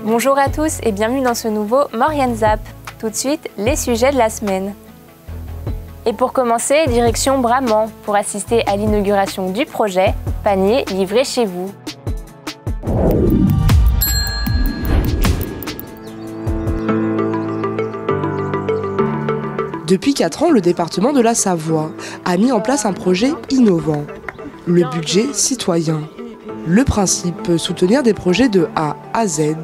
Bonjour à tous et bienvenue dans ce nouveau Maurienne Zap. Tout de suite, les sujets de la semaine. Et pour commencer, direction Bramant pour assister à l'inauguration du projet Panier livré chez vous. Depuis 4 ans, le département de la Savoie a mis en place un projet innovant, le budget citoyen. Le principe, soutenir des projets de A à Z,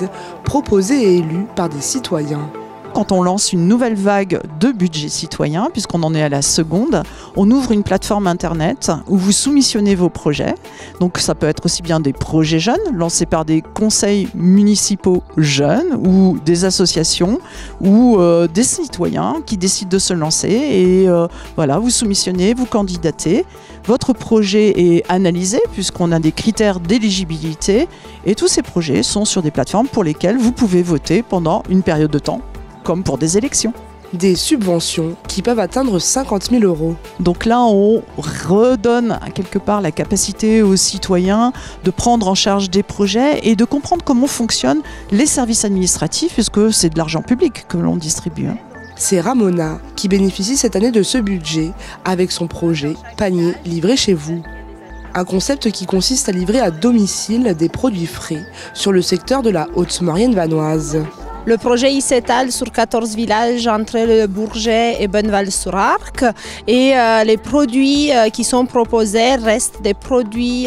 proposés et élus par des citoyens. Quand on lance une nouvelle vague de budget citoyen, puisqu'on en est à la seconde, on ouvre une plateforme internet où vous soumissionnez vos projets. Donc ça peut être aussi bien des projets jeunes, lancés par des conseils municipaux jeunes ou des associations ou des citoyens qui décident de se lancer. Et voilà, vous soumissionnez, vous candidatez. Votre projet est analysé puisqu'on a des critères d'éligibilité et tous ces projets sont sur des plateformes pour lesquelles vous pouvez voter pendant une période de temps, comme pour des élections. Des subventions qui peuvent atteindre 50 000 €. Donc là, on redonne quelque part la capacité aux citoyens de prendre en charge des projets et de comprendre comment fonctionnent les services administratifs puisque c'est de l'argent public que l'on distribue. C'est Ramona qui bénéficie cette année de ce budget avec son projet Panier livré chez vous. Un concept qui consiste à livrer à domicile des produits frais sur le secteur de la Haute-Maurienne vanoise. Le projet il s'étale sur 14 villages entre le Bourget et Bonneval-sur-Arc et les produits qui sont proposés restent des produits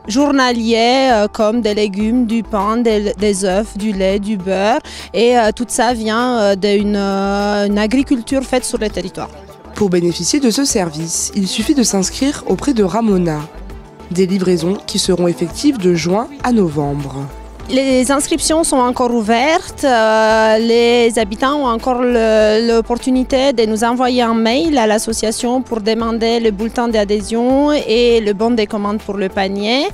journaliers comme des légumes, du pain, des œufs, du lait, du beurre et tout ça vient d'une agriculture faite sur le territoire. Pour bénéficier de ce service, il suffit de s'inscrire auprès de Ramona. Des livraisons qui seront effectives de juin à novembre. Les inscriptions sont encore ouvertes. Les habitants ont encore l'opportunité de nous envoyer un mail à l'association pour demander le bulletin d'adhésion et le bon de commande pour le panier.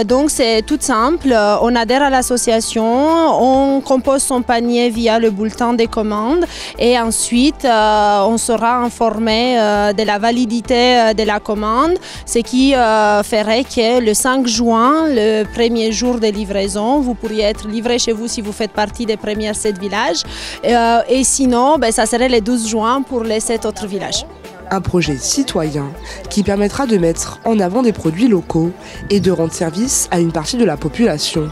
Donc c'est tout simple. On adhère à l'association, on compose son panier via le bulletin de commande et ensuite on sera informé de la validité de la commande, ce qui ferait que le 5 juin, le premier jour de livraison, vous pourriez être livré chez vous si vous faites partie des premiers 7 villages. Et sinon, ça serait le 12 juin pour les 7 autres villages. Un projet citoyen qui permettra de mettre en avant des produits locaux et de rendre service à une partie de la population.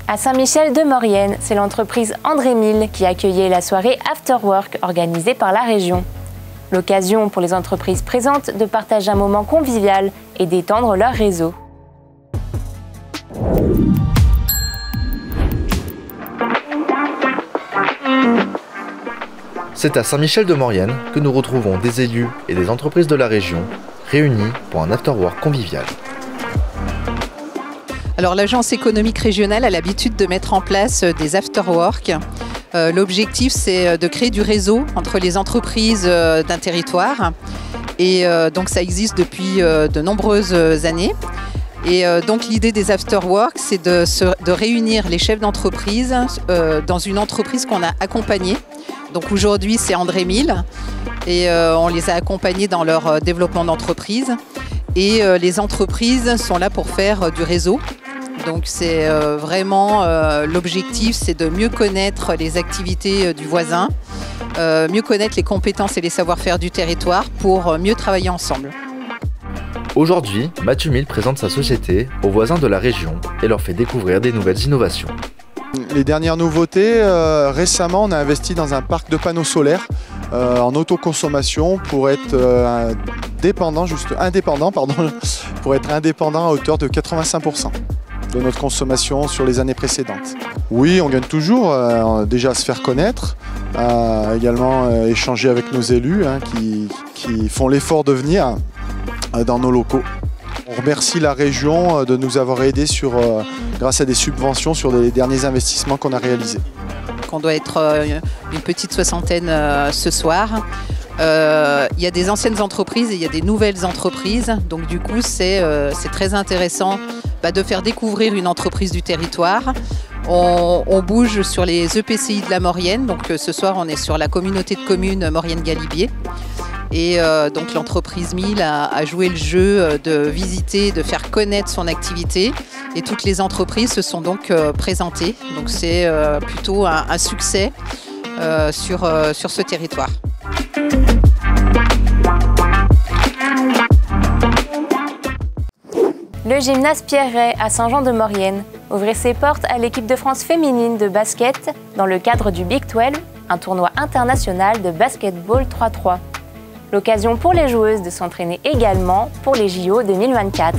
À Saint-Michel-de-Maurienne, c'est l'entreprise André Mille qui accueillait la soirée After Work organisée par la région. L'occasion pour les entreprises présentes de partager un moment convivial et d'étendre leur réseau. C'est à Saint-Michel-de-Maurienne que nous retrouvons des élus et des entreprises de la région réunis pour un after-work convivial. Alors l'agence économique régionale a l'habitude de mettre en place des after-work. L'objectif, c'est de créer du réseau entre les entreprises d'un territoire. Et donc, ça existe depuis de nombreuses années. Et donc, l'idée des after-work, c'est de réunir les chefs d'entreprise dans une entreprise qu'on a accompagnée. Donc, aujourd'hui, c'est André Mille. Et on les a accompagnés dans leur développement d'entreprise. Et les entreprises sont là pour faire du réseau. Donc c'est vraiment l'objectif, c'est de mieux connaître les activités du voisin, mieux connaître les compétences et les savoir-faire du territoire pour mieux travailler ensemble. Aujourd'hui, Mathieu Mille présente sa société aux voisins de la région et leur fait découvrir des nouvelles innovations. Les dernières nouveautés, récemment on a investi dans un parc de panneaux solaires en autoconsommation pour être indépendant à hauteur de 85% de notre consommation sur les années précédentes. Oui, on gagne toujours déjà à se faire connaître, également échanger avec nos élus qui font l'effort de venir dans nos locaux. On remercie la région de nous avoir aidés grâce à des subventions sur les derniers investissements qu'on a réalisés. On doit être une petite soixantaine ce soir. Il y a des anciennes entreprises et il y a des nouvelles entreprises. Donc du coup, c'est très intéressant de faire découvrir une entreprise du territoire. On bouge sur les EPCI de la Maurienne. Donc ce soir, on est sur la communauté de communes Maurienne-Galibier. Et donc l'entreprise MIL a joué le jeu de visiter, de faire connaître son activité. Et toutes les entreprises se sont donc présentées. Donc c'est plutôt un succès sur ce territoire. Le gymnase Pierret à Saint-Jean-de-Maurienne ouvrait ses portes à l'équipe de France féminine de basket dans le cadre du Big 12, un tournoi international de basketball 3-3. L'occasion pour les joueuses de s'entraîner également pour les JO 2024.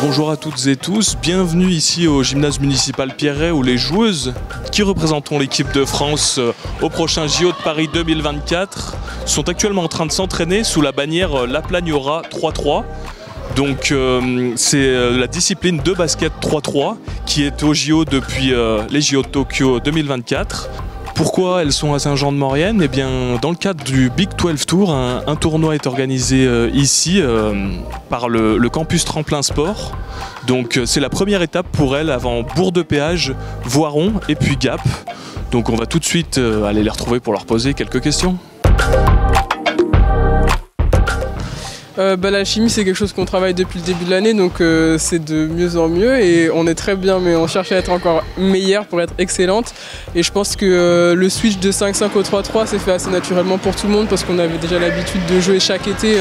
Bonjour à toutes et tous, bienvenue ici au gymnase municipal Pierret où les joueuses qui représenteront l'équipe de France au prochain JO de Paris 2024 sont actuellement en train de s'entraîner sous la bannière La Plagnora 3-3. Donc c'est la discipline de basket 3-3 qui est au JO depuis les JO de Tokyo 2024. Pourquoi elles sont à Saint-Jean-de-Maurienne? Eh bien, dans le cadre du Big 12 Tour, un tournoi est organisé ici par le campus Tremplin Sport. Donc c'est la première étape pour elles avant Bourg-de-Péage, Voiron et puis Gap. Donc on va tout de suite aller les retrouver pour leur poser quelques questions. La chimie, c'est quelque chose qu'on travaille depuis le début de l'année, donc c'est de mieux en mieux et on est très bien, mais on cherche à être encore meilleur pour être excellente. Et je pense que le switch de 5-5 au 3-3 s'est fait assez naturellement pour tout le monde parce qu'on avait déjà l'habitude de jouer chaque été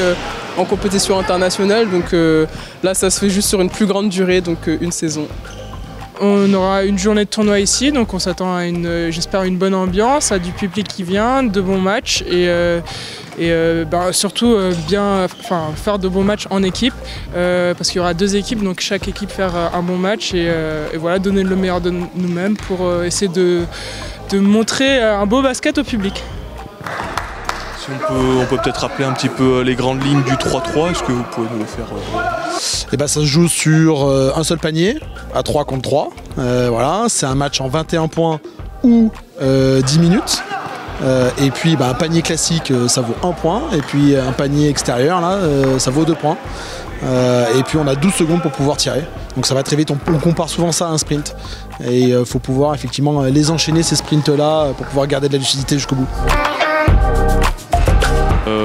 en compétition internationale. Donc là, ça se fait juste sur une plus grande durée, donc une saison. On aura une journée de tournoi ici, donc on s'attend à j'espère une bonne ambiance, à du public qui vient, de bons matchs et surtout faire de bons matchs en équipe parce qu'il y aura 2 équipes, donc chaque équipe faire un bon match et voilà, donner le meilleur de nous-mêmes pour essayer de montrer un beau basket au public. Si on peut peut-être rappeler un petit peu les grandes lignes du 3-3, est-ce que vous pouvez nous le faire Ça se joue sur un seul panier, à 3 contre 3. Voilà, c'est un match en 21 points ou 10 minutes. Et puis un panier classique, ça vaut 1 point. Et puis un panier extérieur, là, ça vaut 2 points. Et puis on a 12 secondes pour pouvoir tirer. Donc ça va très vite, on compare souvent ça à un sprint. Et il faut pouvoir effectivement les enchaîner, ces sprints-là, pour pouvoir garder de la lucidité jusqu'au bout.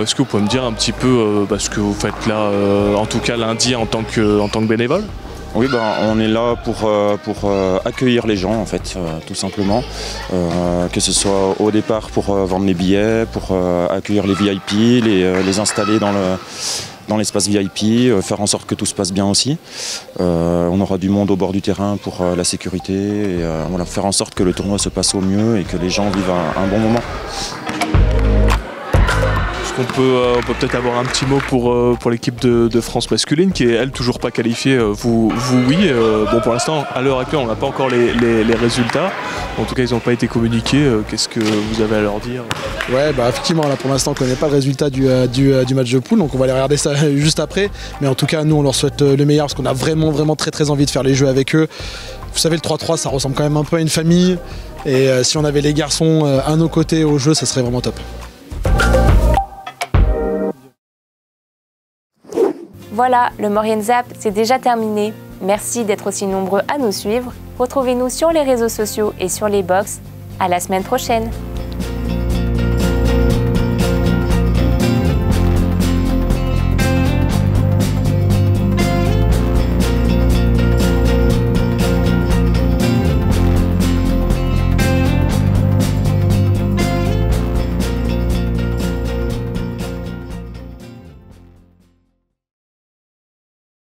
Est-ce que vous pouvez me dire un petit peu ce que vous faites là, en tout cas lundi en tant que bénévole? Oui, on est là pour accueillir les gens en fait, tout simplement. Que ce soit au départ pour vendre les billets, pour accueillir les VIP, les installer dans l'espace VIP, faire en sorte que tout se passe bien aussi. On aura du monde au bord du terrain pour la sécurité, et voilà, faire en sorte que le tournoi se passe au mieux et que les gens vivent un bon moment. On peut peut-être avoir un petit mot pour l'équipe de France masculine qui est elle toujours pas qualifiée, vous oui. Bon, pour l'instant à l'heure actuelle on n'a pas encore les résultats, en tout cas ils n'ont pas été communiqués. Qu'est-ce que vous avez à leur dire? Ouais, effectivement là pour l'instant on ne connaît pas le résultat du match de poule, donc on va aller regarder ça juste après, mais en tout cas nous on leur souhaite le meilleur parce qu'on a vraiment très envie de faire les jeux avec eux. Vous savez, le 3-3 ça ressemble quand même un peu à une famille, et si on avait les garçons à nos côtés au jeu, ça serait vraiment top. Voilà, le Maurienne Zap, c'est déjà terminé. Merci d'être aussi nombreux à nous suivre. Retrouvez-nous sur les réseaux sociaux et sur les box. À la semaine prochaine.